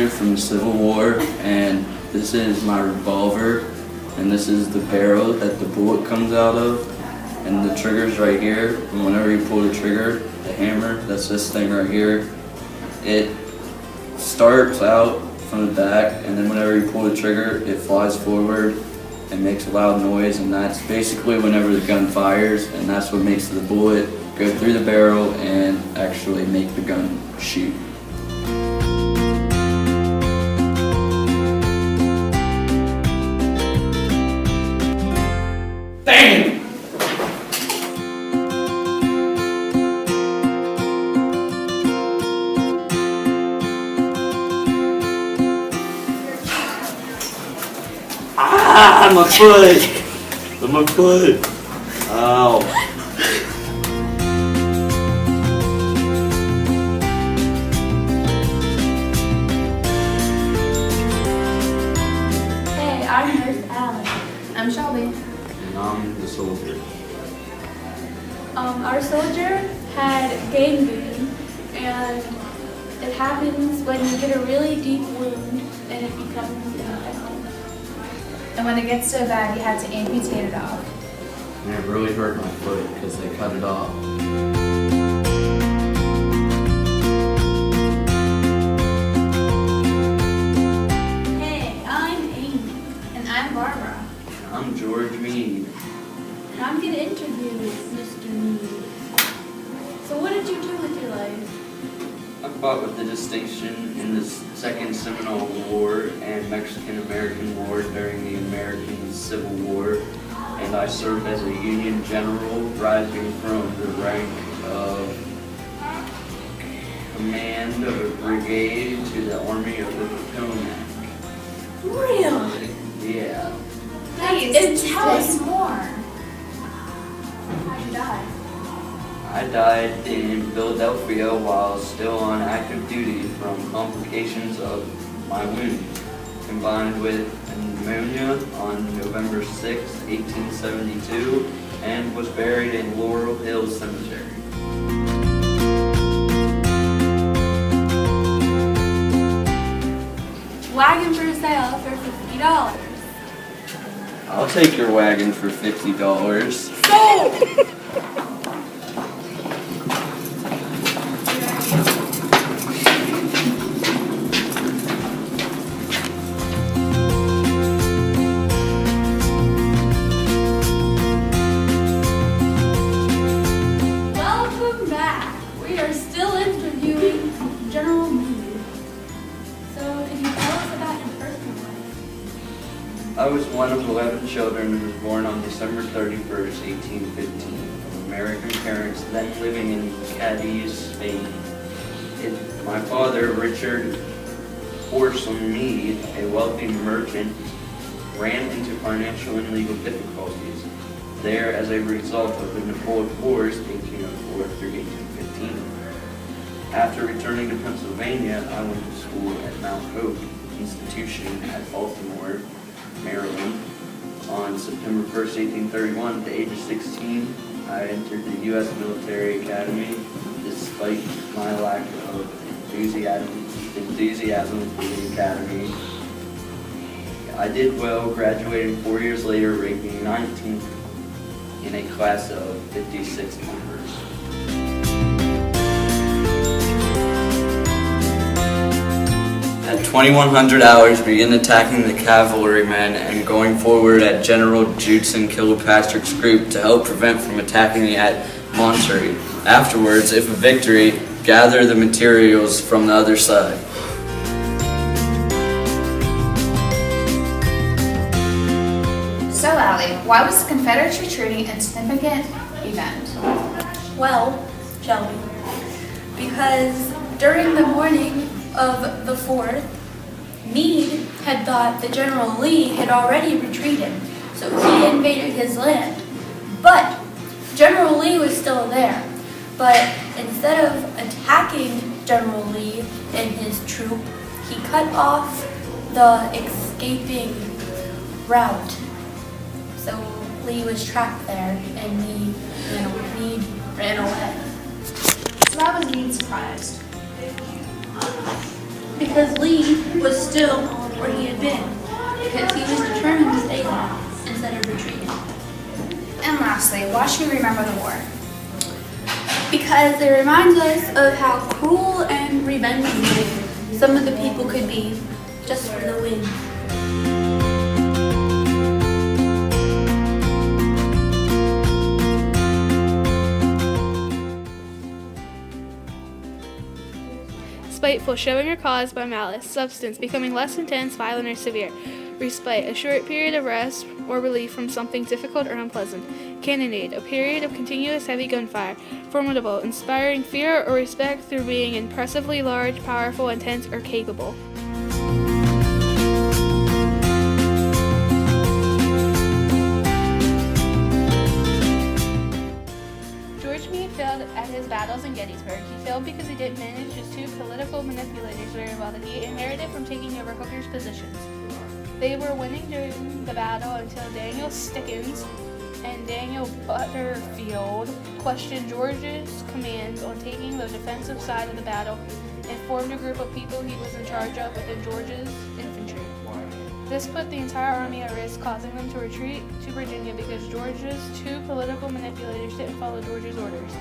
from the Civil War, and this is my revolver, and this is the barrel that the bullet comes out of, and the trigger's right here. And whenever you pull the trigger, the hammer, that's this thing right here, it starts out from the back, and then whenever you pull the trigger, it flies forward and makes a loud noise, and that's basically whenever the gun fires, and that's what makes the bullet go through the barrel and actually make the gun shoot. Bang! Ah, my foot! My foot! Ow. Hey, I'm Nurse Alli. I'm Shelby. And I'm the soldier. Our soldier had gangrene, and it happens when you get a really deep wound and it becomes infected. And when it gets so bad, you have to amputate it off. And it really hurt my foot because they cut it off. Hey, I'm Amy. And I'm Barbara. I'm George Meade. And I'm going to interview Mr. Meade. So what did you do with your life? I fought with the distinction in the Second Seminole War and Mexican-American War during the American Civil War, and I served as a Union general, rising from the rank of command of a brigade to the Army of the Potomac. Really? Yeah. Please, tell us more. How'd you die? I died in Philadelphia while still on active duty from complications of my wound, combined with pneumonia on November 6, 1872, and was buried in Laurel Hill Cemetery. Wagon for sale for $50. I'll take your wagon for $50. Sold! Welcome back. We are still interviewing General Meade. So, can you tell us about your personal life? I was one of 11 children and was born on December 31st, 1815, of American parents then living in Cadiz, Spain. My father, Richard Orson Meade, a wealthy merchant, ran into financial and legal difficulties there as a result of the Napoleonic Wars, 1804 through 1815. After returning to Pennsylvania, I went to school at Mount Hope Institution at Baltimore, Maryland. On September 1st, 1831, at the age of 16, I entered the U.S. Military Academy despite my lack of enthusiasm for the academy. I did well, graduating 4 years later, ranking 19th in a class of 56 members. At 2100 hours, began attacking the cavalrymen and going forward at General Judson Kilpatrick's group to help prevent from attacking at Monterey. Afterwards, if a victory, gather the materials from the other side. So, Allie, why was the Confederates retreating a significant event? Well, Shelby, because during the morning of the 4th, Meade had thought that General Lee had already retreated, so he invaded his land. But General Lee was still there. But instead of attacking General Lee and his troop, he cut off the escaping route. So Lee was trapped there, and Meade ran away. So why was Meade surprised? Because Lee was still where he had been, because he was determined to stay there instead of retreating. And lastly, why should we remember the war? Because it reminds us of how cruel and revengeful some of the people could be just for the win. Spiteful, showing or caused by malice. Substance, becoming less intense, violent, or severe. Respite, a short period of rest or relief from something difficult or unpleasant. Cannonade, a period of continuous heavy gunfire. Formidable, inspiring fear or respect through being impressively large, powerful, intense, or capable. Failed at his battles in Gettysburg. He failed because he didn't manage his two political manipulators very well that he inherited from taking over Hooker's positions. They were winning during the battle until Daniel Stickens and Daniel Butterfield questioned George's commands on taking the defensive side of the battle and formed a group of people he was in charge of within George's infantry. This put the entire army at risk, causing them to retreat to Virginia because George's two political manipulators didn't follow George's orders.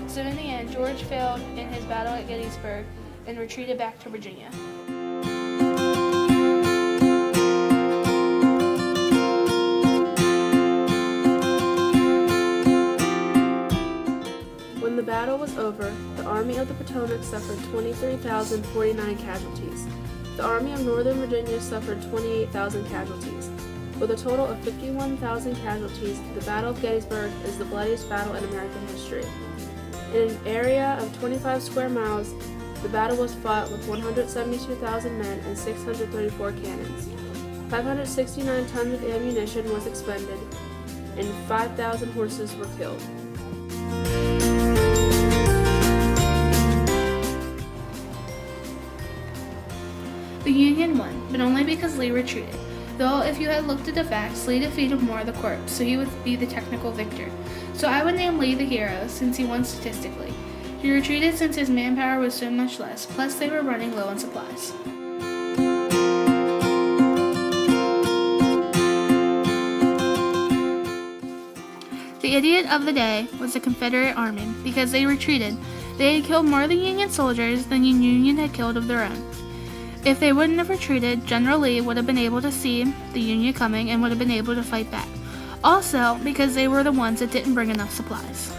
So in the end, George failed in his battle at Gettysburg and retreated back to Virginia. When the battle was over, the Army of the Potomac suffered 23,049 casualties. The Army of Northern Virginia suffered 28,000 casualties. With a total of 51,000 casualties, the Battle of Gettysburg is the bloodiest battle in American history. In an area of 25 square miles, the battle was fought with 172,000 men and 634 cannons. 569 tons of ammunition was expended, and 5,000 horses were killed. The Union won, but only because Lee retreated. Though if you had looked at the facts, Lee defeated more of the corps, so he would be the technical victor. So I would name Lee the hero, since he won statistically. He retreated since his manpower was so much less, plus they were running low on supplies. The idiot of the day was the Confederate Army. Because they retreated, they had killed more of the Union soldiers than the Union had killed of their own. If they wouldn't have retreated, General Lee would have been able to see the Union coming and would have been able to fight back. Also, because they were the ones that didn't bring enough supplies.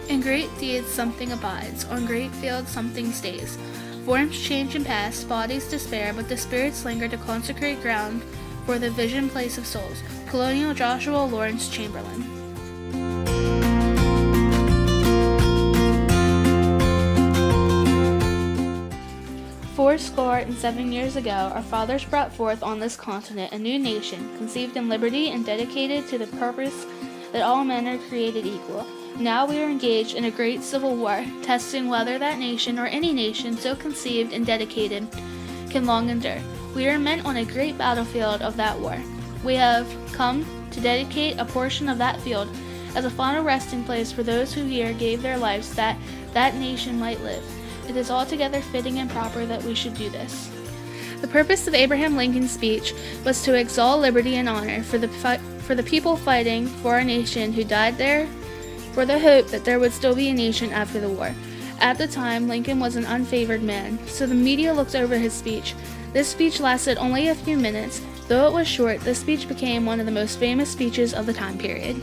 In great deeds something abides, on great fields something stays. Forms change and pass, bodies despair, but the spirits linger to consecrate ground for the vision place of souls. Colonial Joshua Lawrence Chamberlain. Fourscore and 7 years ago, our fathers brought forth on this continent a new nation, conceived in liberty and dedicated to the purpose that all men are created equal. Now we are engaged in a great civil war, testing whether that nation or any nation so conceived and dedicated can long endure. We are meant on a great battlefield of that war. We have come to dedicate a portion of that field as a final resting place for those who here gave their lives that that nation might live. It is altogether fitting and proper that we should do this. The purpose of Abraham Lincoln's speech was to exalt liberty and honor for the people fighting for our nation who died there for the hope that there would still be a nation after the war. At the time, Lincoln was an unfavored man, so the media looked over his speech. This speech lasted only a few minutes. Though it was short, this speech became one of the most famous speeches of the time period.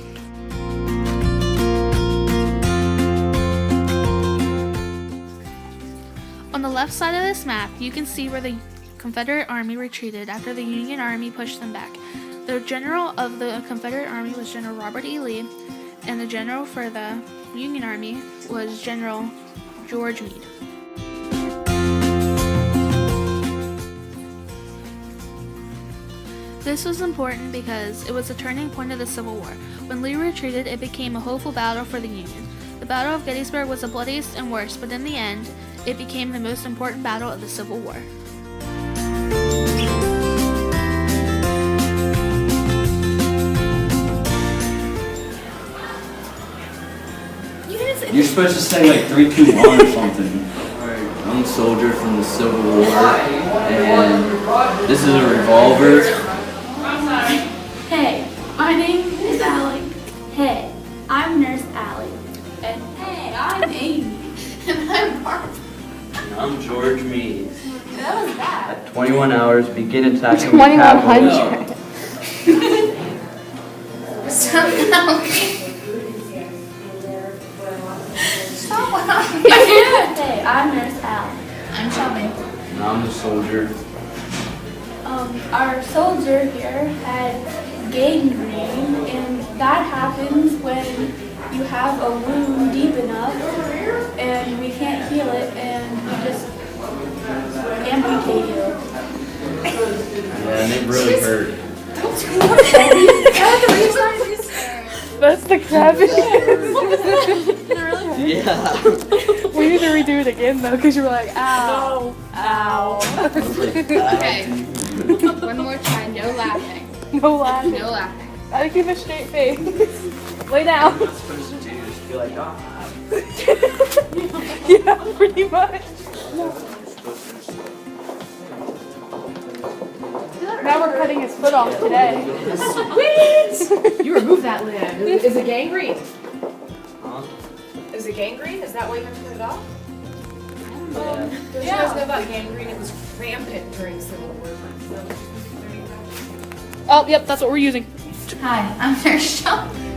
On the left side of this map, you can see where the Confederate Army retreated after the Union Army pushed them back. The general of the Confederate Army was General Robert E. Lee, and the general for the Union Army was General George Meade. This was important because it was a turning point of the Civil War. When Lee retreated, it became a hopeful battle for the Union. The Battle of Gettysburg was the bloodiest and worst, but in the end, it became the most important battle of the Civil War. supposed to say like 3, 2, 1 or something. I'm a soldier from the Civil War, and this is a revolver. Hey, my name is Allie. Hey, I'm Nurse Allie. And hey, I'm Amy. And I'm Barbara. And I'm George Meade. That was bad. At 21 hours, begin attacking the cavalry. 2100. Stop laughing. Hey, I'm Nurse Allie. I'm Shelby. And I'm the soldier. Our soldier here had gangrene, and that happens when you have a wound deep enough and we can't heal it and we just amputate you. Yeah, and it really hurt. That's the crabby. Yeah. We need to redo it again though, because you were like, ow. Ow. Okay. One more try. No laughing. No laughing. No laughing. I keep a straight face. Lay down. What I'm supposed to do is be like, ah. Yeah, pretty much. Now we're cutting his foot off today. Sweet! You remove that limb. Is it gangrene? Huh? Is it gangrene? Is that why you have to cut it off? Yeah. Did you guys know about gangrene? It was rampant during Civil War. Oh, yep, that's what we're using. Hi, I'm Nurse Shelby.